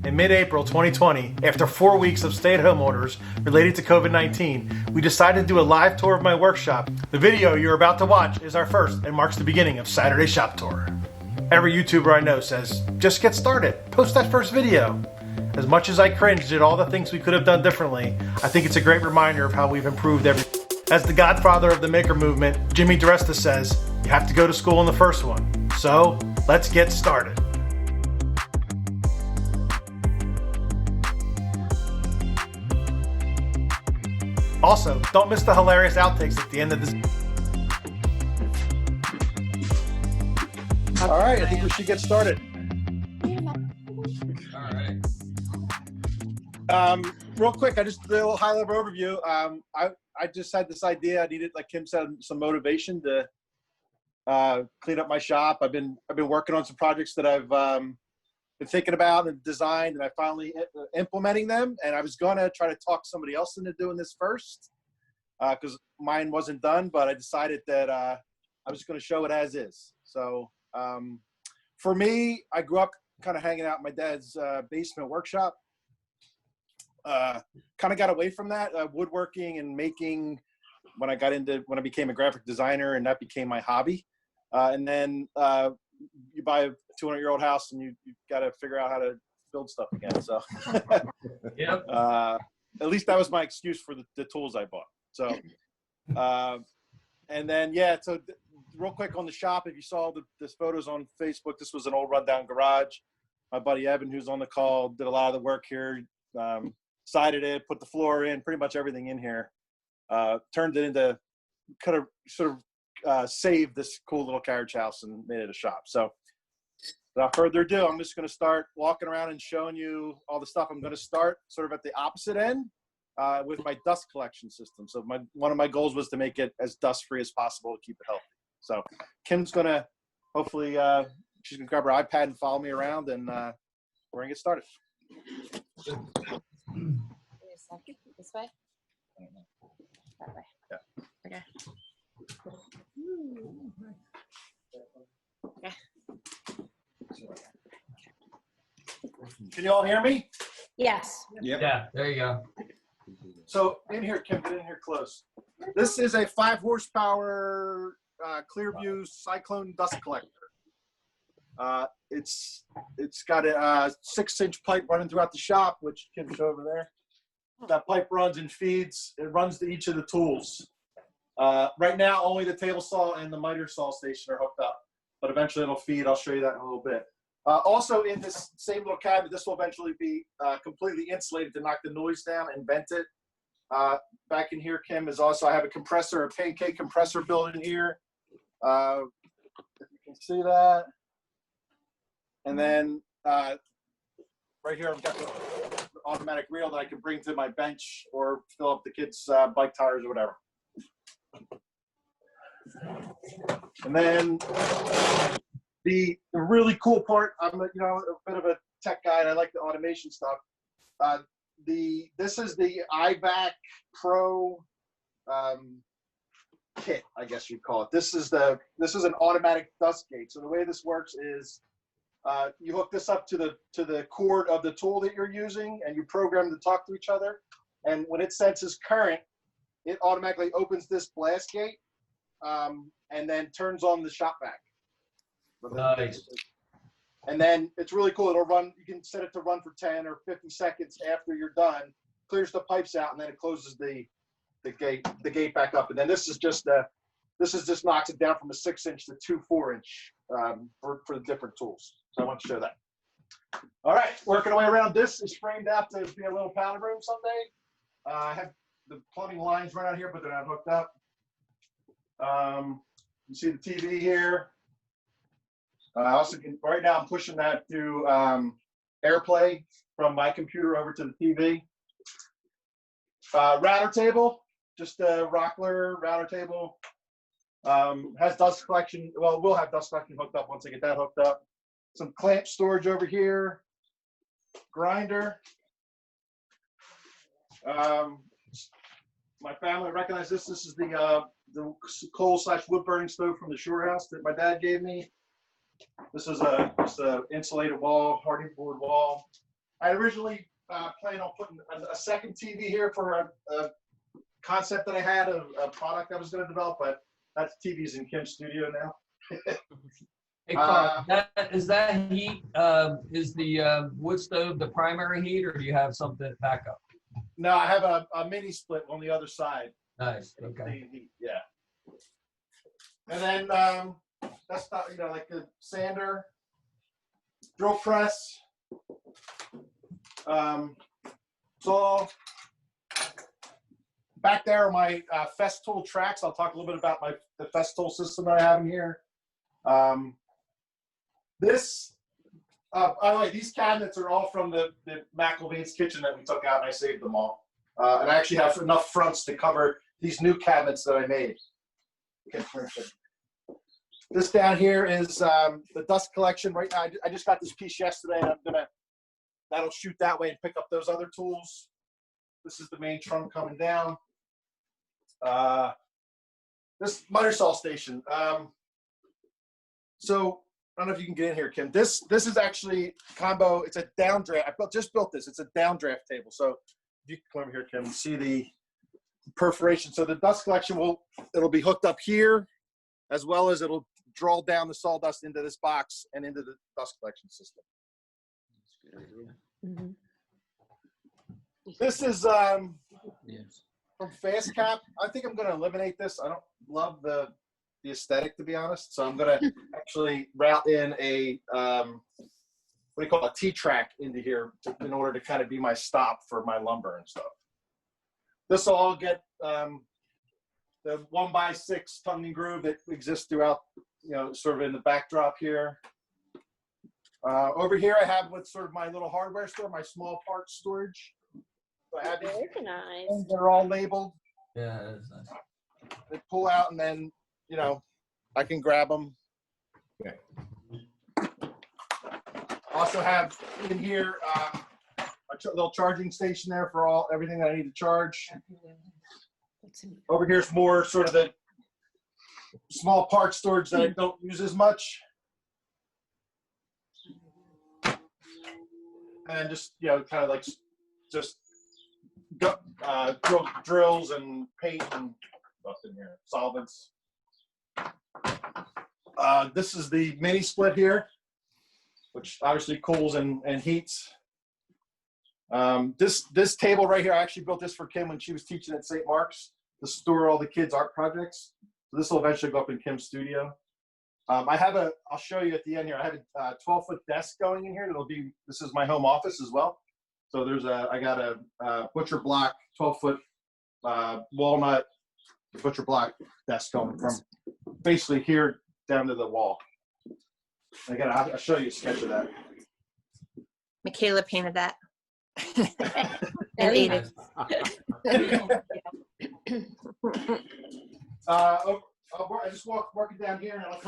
In mid-April 2020, after 4 weeks of stay-at-home orders related to COVID-19, we decided to do a live tour of my workshop. The video you're about to watch is our first and marks the beginning of Saturday Shop Tour. Every YouTuber I know says, just get started, post that first video. As much as I cringed at all the things we could have done differently, I think it's a great reminder of how we've improved everything. As the godfather of the maker movement, Jimmy DiResta says, you have to go to school in the first one. So, let's get started. Also, don't miss the hilarious outtakes at the end of this. All right, I think we should get started. All right. Real quick, I just did a little high-level overview. I just had this idea. I needed, like Kim said, some motivation to clean up my shop. I've been working on some projects that I've been thinking about and designed, and I finally implementing them. And I was gonna try to talk somebody else into doing this first because mine wasn't done. But I decided that I was just gonna show it as is. So for me, I grew up kind of hanging out in my dad's basement workshop. Kind of got away from that woodworking and making when I became a graphic designer, and that became my hobby. And then you buy a 200-year-old house and you got to figure out how to build stuff again. So Yep. at least that was my excuse for the tools I bought. So and then so real quick on the shop, if you saw this photos on Facebook, this was an old rundown garage. My buddy Evan, who's on the call, did a lot of the work here. Sided it, put the floor in, pretty much everything in here. Turned it into saved this cool little carriage house and made it a shop. So without further ado, I'm just going to start walking around and showing you all the stuff. I'm going to start sort of at the opposite end with my dust collection system. So one of my goals was to make it as dust free as possible to keep it healthy. So Kim's going to hopefully she's going to grab her iPad and follow me around, and we're going to get started. This way? That way. Yeah. Okay. Okay. Can you all hear me? Yes. Yep. Yeah, there you go. So in here, Kim, get in here close. This is a 5 horsepower Clearview Cyclone dust collector. It's got a 6-inch pipe running throughout the shop, which Kim showed over there. That pipe runs and feeds. It runs to each of the tools. Right now, only the table saw and the miter saw station are hooked up, but eventually it'll feed. I'll show you that in a little bit. Also, in this same little cabinet, this will eventually be completely insulated to knock the noise down and vent it. Back in here, Kim, is also, I have a compressor, a pancake compressor built in here. If you can see that. And then right here, I've got the automatic reel that I can bring to my bench or fill up the kids' bike tires or whatever. And then the really cool part, I'm a bit of a tech guy, and I like the automation stuff. This is the iVAC Pro kit, I guess you'd call it. This is an automatic dust gate. So the way this works is you hook this up to the cord of the tool that you're using, and you program to talk to each other. And when it senses current, it automatically opens this blast gate and then turns on the shop vac. Nice. And then it's really cool. It'll run. You can set it to run for 10 or 50 seconds after you're done. Clears the pipes out, and then it closes the gate back up. And then this just knocks it down from a 6-inch to 2 4-inch for the different tools. So I want to show that. All right, working our way around. This is framed out to be a little powder room someday. I have the plumbing lines right out here, but they're not hooked up. You see the TV here. Right now I'm pushing that through AirPlay from my computer over to the TV. Router table, just a Rockler router table. Has dust collection. Well, we'll have dust collection hooked up once I get that hooked up. Some clamp storage over here. Grinder. My family recognized this. This is the coal/wood burning stove from the shore house that my dad gave me. This is just a insulated wall, hardy board wall. I originally planned on putting a second TV here for a concept that I had, a product I was going to develop, but that TV's in Kim's studio now. Hey, Carl, is that heat, is the wood stove the primary heat, or do you have something backup? No, I have a mini split on the other side. Nice, okay. Yeah. And then that's not, like the sander, drill press, saw. Back there are my Festool tracks. I'll talk a little bit about the Festool system that I have in here. By the way, these cabinets are all from the McElveen's kitchen that we took out, and I saved them all. And I actually have enough fronts to cover these new cabinets that I made. Okay, perfect. This down here is the dust collection. Right now, I just got this piece yesterday, and that'll shoot that way and pick up those other tools. This is the main trunk coming down. This miter saw station. So I don't know if you can get in here, Kim. This is actually combo. It's a downdraft. I just built this. It's a downdraft table. So if you come over here, Kim, you see the perforation. So the dust collection it'll be hooked up here, as well as it'll draw down the sawdust into this box and into the dust collection system. That's a good idea. Mhm. This is Yes. from Fast Cap. I think I'm going to eliminate this. I don't love the aesthetic, to be honest. So I'm going to actually route in a what do you call it, a T-track into here in order to kind of be my stop for my lumber and stuff. This will all get the 1x6 tongue and groove that exists throughout, sort of in the backdrop here. Over here I have what's sort of my little hardware store, my small parts storage. So I have these Organized. they're all labeled. Yeah, that is nice. They pull out, and then I can grab them. Okay. Also have in here a little charging station there for everything that I need to charge. Over here's more sort of the small part storage that I don't use as much. And just kind of like just drills and paint and stuff in here, solvents. This is the mini split here, which obviously cools and heats. This table right here, I actually built this for Kim when she was teaching at St. Mark's to store all the kids' art projects. So this will eventually go up in Kim's studio. I'll show you at the end here. I have a 12-foot desk going in here. This is my home office as well. So I got a butcher block 12-foot walnut butcher block desk going from basically here down to the wall. Again, I'll show you a sketch of that. Michaela painted that. And ate it. I just working down here, and I'm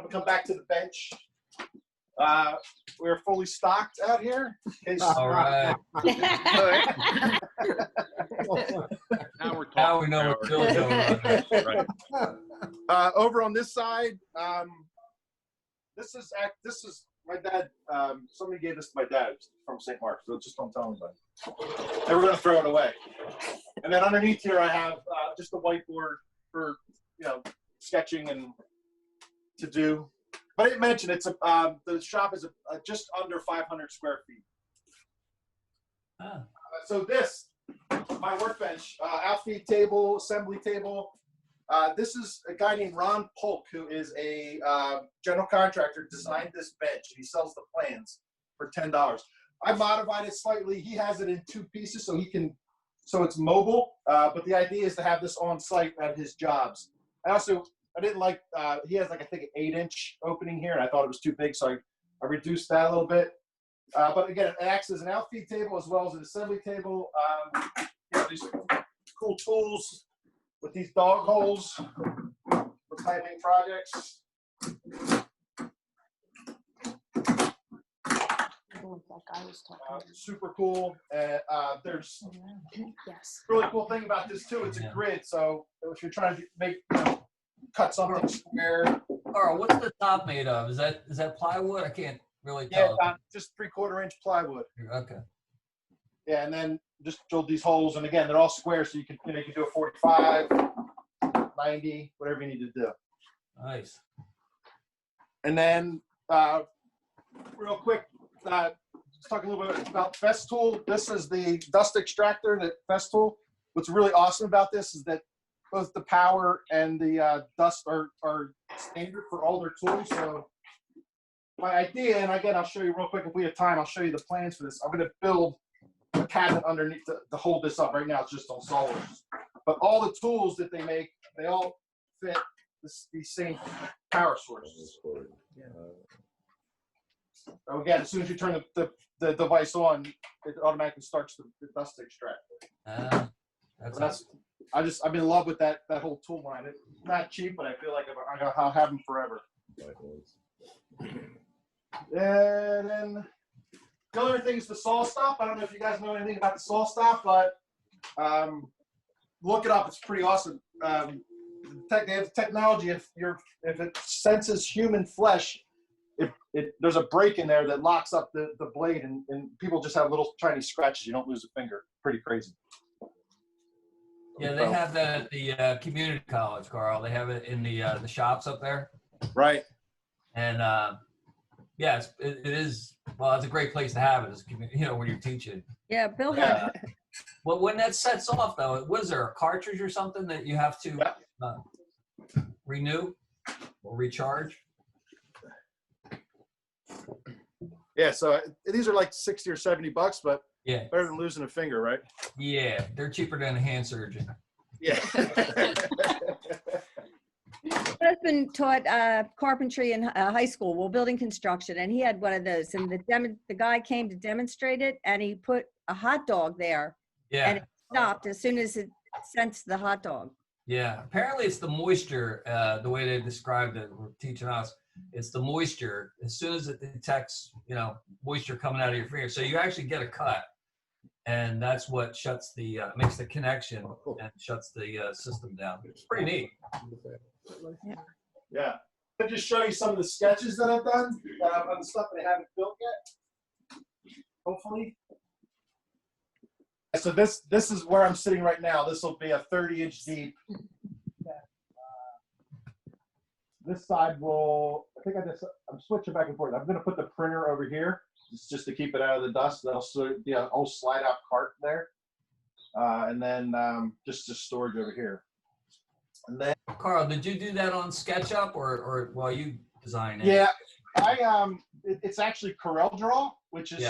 come back to the bench. We're fully stocked out here. All right. Now we know what's really going on there. Right. Over on this side, this is my dad. Somebody gave this to my dad from St. Mark's, so just don't tell anybody. And we're gonna throw it away. And then underneath here, I have just a whiteboard for sketching and to do. But I didn't mention the shop is just under 500 square feet. So this, my workbench, outfeed table, assembly table. This is a guy named Ron Paulk, who is a general contractor, designed this bench. He sells the plans for $10. I modified it slightly. He has it in 2 pieces, so it's mobile. But the idea is to have this on site at his jobs. I didn't like, he has I think an 8-inch opening here, and I thought it was too big, so I reduced that a little bit. But again, it acts as an outfeed table as well as an assembly table. These cool tools with these dog holes for typing projects. Super cool. There's Yes. really cool thing about this too. It's a grid, so if you're trying to cut something square. Carl, what's the top made of? Is that plywood? I can't really tell. Yeah, just 3/4 inch plywood. Okay. Yeah, and then just drilled these holes, and again, they're all square, so you can do a 45, 90, whatever you need to do. Nice. And then, real quick, let's talk a little bit about Festool. This is the dust extractor that Festool. What's really awesome about this is that both the power and the dust are standard for all their tools. So my idea, and again, I'll show you real quick if we have time, I'll show you the plans for this. I'm going to build a cabinet underneath to hold this up. Right now, it's just on soliders. But all the tools that they make, they all fit these same power sources. So again, as soon as you turn the device on, it automatically starts the dust extractor. I'm in love with that whole tool line. It's not cheap, but I feel like I'll have them forever. And then the other thing is the SAWSTOP. I don't know if you guys know anything about the SAWSTOP, but look it up. It's pretty awesome. They have technology. If it senses human flesh, there's a break in there that locks up the blade, and people just have little tiny scratches. You don't lose a finger. Pretty crazy. Yeah, they have that at the community college, Carl. They have it in the shops up there. Right. And yeah, it is. Well, it's a great place to have it. As, when you're teaching. Yeah, Bill had. Well, when that sets off, though, was there a cartridge or something that you have to renew or recharge? Yeah. So these are like $60 or $70, but Yeah. better than losing a finger, right? Yeah, they're cheaper than a hand surgeon. Yeah. My husband taught carpentry in high school, well, building construction, and he had one of those. And the guy came to demonstrate it, and he put a hot dog there, Yeah. and it stopped as soon as it sensed the hot dog. Yeah. Apparently, it's the moisture. The way they described it, were teaching us, it's the moisture. As soon as it detects, moisture coming out of your finger, so you actually get a cut, and that's what shuts makes the connection and shuts the system down. It's pretty neat. Yeah. I'll just show you some of the sketches that I've done on the stuff that I haven't built yet. Hopefully. So this is where I'm sitting right now. This will be a 30-inch deep. This side will, I'm switching back and forth. I'm going to put the printer over here just to keep it out of the dust. That'll be an old slide out cart there. And then just storage over here. And then, Carl, did you do that on SketchUp or while you design it? yeah, it's actually CorelDRAW, which is,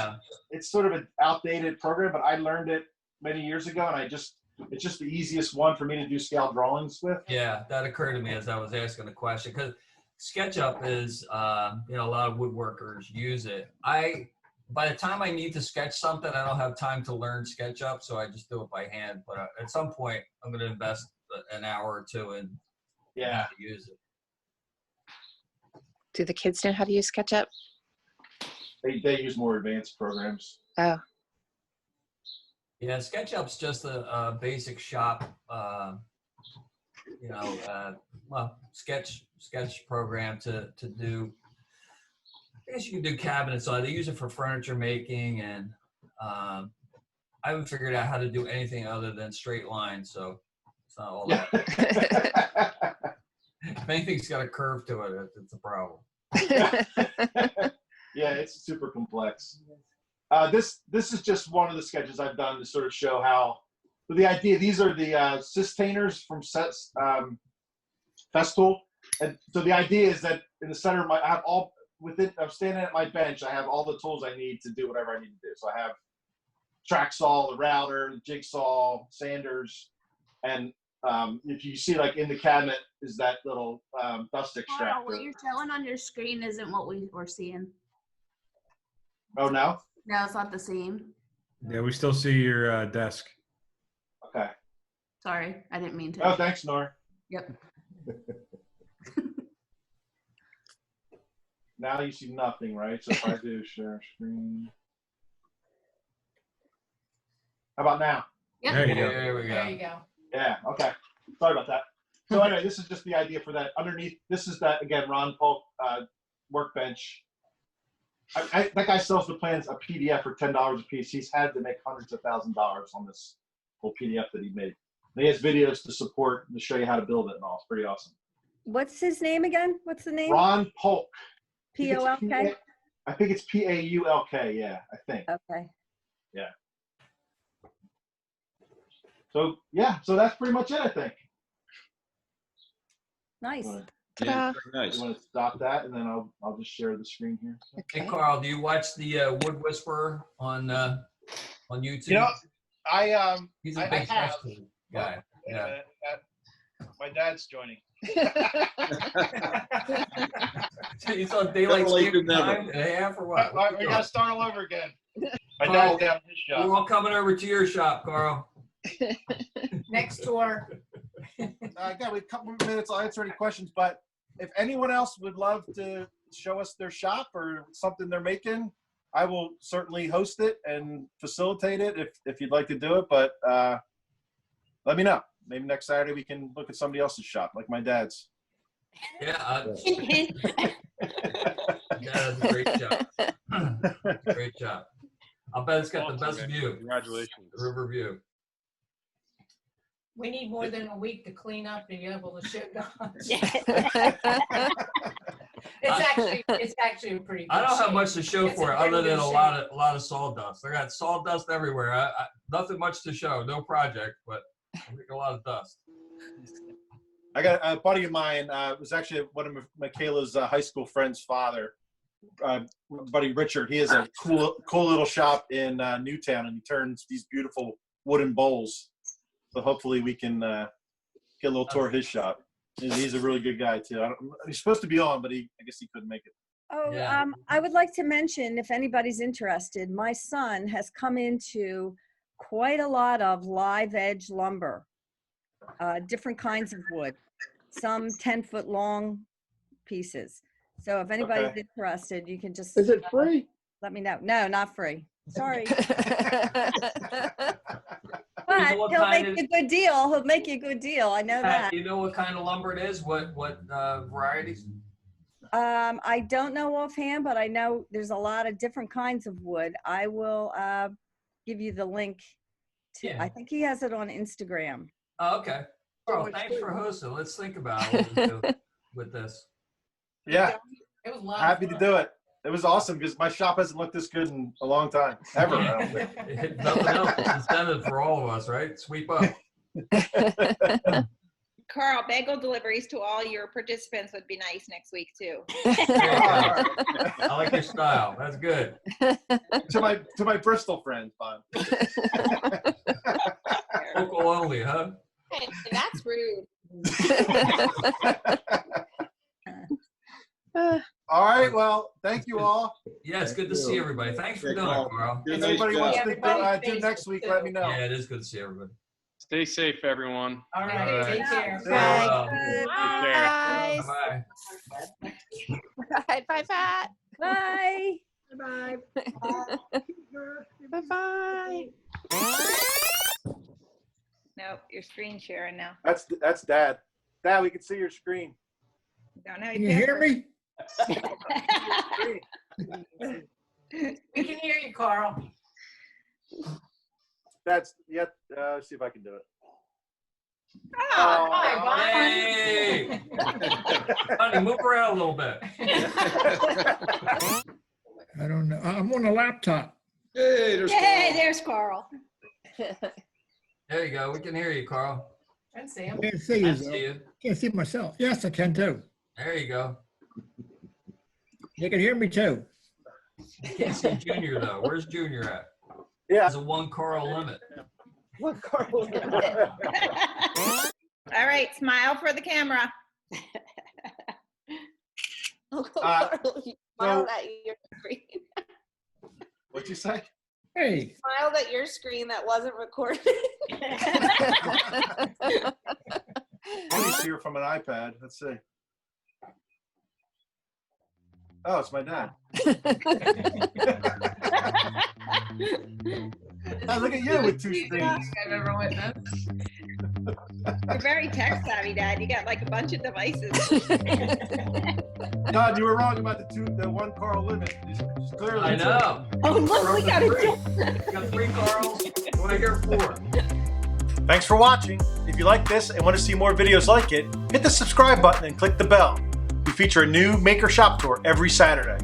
it's sort of an outdated program, but I learned it many years ago, and it's just the easiest one for me to do scale drawings with. Yeah, that occurred to me as I was asking the question, because SketchUp is, a lot of woodworkers use it. By the time I need to sketch something, I don't have time to learn SketchUp, so I just do it by hand. But at some point, I'm going to invest an hour or two in how to use it. Do the kids know how to use SketchUp? They use more advanced programs. Oh. Yeah, SketchUp's just a basic shop, sketch program to do. I guess you can do cabinets. So they use it for furniture making, and I haven't figured out how to do anything other than straight lines. So it's not all that. If anything's got a curve to it, it's a problem. Yeah, it's super complex. This is just one of the sketches I've done to sort of show how. The idea, these are the sustainers from Festool, and so the idea is that in the center of I have all within. I'm standing at my bench. I have all the tools I need to do whatever I need to do. So I have track saw, the router, the jigsaw, sanders, and if you see like in the cabinet is that little dust extractor. What you're showing on your screen isn't what we were seeing. Oh, no? No, it's not the same. Yeah, we still see your desk. Okay. Sorry, I didn't mean to. Oh, thanks, Nor. Yep. Now you see nothing, right? So if I do share screen. How about now? Yep. There you go. There we go. There you go. Yeah, okay. Sorry about that. So anyway, this is just the idea for that. Underneath, this is that, again, Paulk workbench. That guy sells the plans a PDF for $10 a piece. He's had to make hundreds of thousands of dollars on this whole PDF that he made. And he has videos to support and to show you how to build it and all. It's pretty awesome. What's his name again? What's the name? Ron Paulk. P-O-L-K? I think it's Paulk. Yeah, I think. Okay. So yeah, so that's pretty much it, I think. Nice. Yeah, very nice. You want to stop that, and then I'll just share the screen here. Hey, Carl, do you watch the Wood Whisperer on YouTube? You know, He's a I big have. Festool guy. Yeah. My dad's joining. He's on daylight Never late saving than never. time and a half or what? We got to start all over again. My Oh, dad's down in his We're shop. all coming over to your shop, Carl. Next door. Again, we have a couple more minutes. I'll answer any questions, but if anyone else would love to show us their shop or something they're making, I will certainly host it and facilitate it if you'd like to do it. But let me know. Maybe next Saturday we can look at somebody else's shop, like my dad's. Yeah, that's a great job. Great job. I'll bet it's got the best view. Congratulations. Riverview. We need more than a week to clean up and be able to show guns. It's actually a pretty good I don't have shape. much to show It's for it in other pretty than good a lot of sawdust. I got sawdust everywhere. Nothing much to show. No project, but I think a lot of dust. I got a buddy of mine, was actually one of Michaela's high school friend's father, buddy Richard. He has a cool little shop in Newtown, and he turns these beautiful wooden bowls. So hopefully we can get a little tour of his shop. He's a really good guy too. He's supposed to be on, but I guess he couldn't make it. Oh, Yeah. I would like to mention, if anybody's interested, my son has come into quite a lot of live edge lumber, different kinds of wood, some 10-foot long pieces. So if anybody's Okay. interested, you can just Is it free? let me know. No, not free. Sorry. You But know what he'll kind make of- you a good deal. He'll make you a good deal. I know Pat, that. do you know what kind of lumber it is? What varieties? I don't know offhand, but I know there's a lot of different kinds of wood. I will give you the link to, Yeah. I think he has it on Instagram. Oh, okay. Carl, thanks for hosting. Let's think about what we do with this. Yeah, It was a lot. happy to do it. It was awesome because my shop hasn't looked this good in a long time, ever. I don't think. Nothing else. It's incentive for all of us, right? Sweep up. Carl, bagel deliveries to all your participants would be nice next week too. There you go. I like your style. That's good. to my Bristol friends, Bob. Local only, huh? Hey, that's rude. All right, well, thank you all. Yeah, it's good to see everybody. Thanks for Yeah, doing it, Carl. Carl. Good If nice anybody job. wants to Everybody do stays next week, too. let me know. Yeah, it is good to see everybody. Stay safe, everyone. All All right, right. take care. Well, Take care. Bye. bye. Bye, Pat. Bye. Bye. Bye-bye. Nope, you're screen sharing now. That's Dad. Dad, we can see your screen. Don't know. Can you hear me? We can hear you, Carl. That's let's see if I can do it. Oh, Hi, Bob. Hey! Honey, move around a little bit. I don't know. I'm on a laptop. Hey, there's yay, Carl. there's Carl. There you go. We can hear you, Carl. And Sam. Can't see I you. see though. you. Can't see myself. Yes, I can too. There you go. You can hear me too. Can't see Junior though. Where's Junior at? Yeah. There's a one Carl limit. What Carl? All right, smile for the camera. Uncle Uh, Carl, you so- smiled at your screen. What'd you say? Hey, Smiled at your screen that wasn't recorded. Please hear from an iPad. Let's see. Oh, it's my dad. Oh, look at you with two screens. I've ever witnessed. You're very tech savvy, Dad. You got like a bunch of devices. God, you were wrong about the one car limit. It's clearly I know. Oh, look, we got Three. it. You got 3 Carls. You want to hear 4? Thanks for watching. If you like this and want to see more videos like it, hit the subscribe button and click the bell. We feature a new Maker Shop tour every Saturday.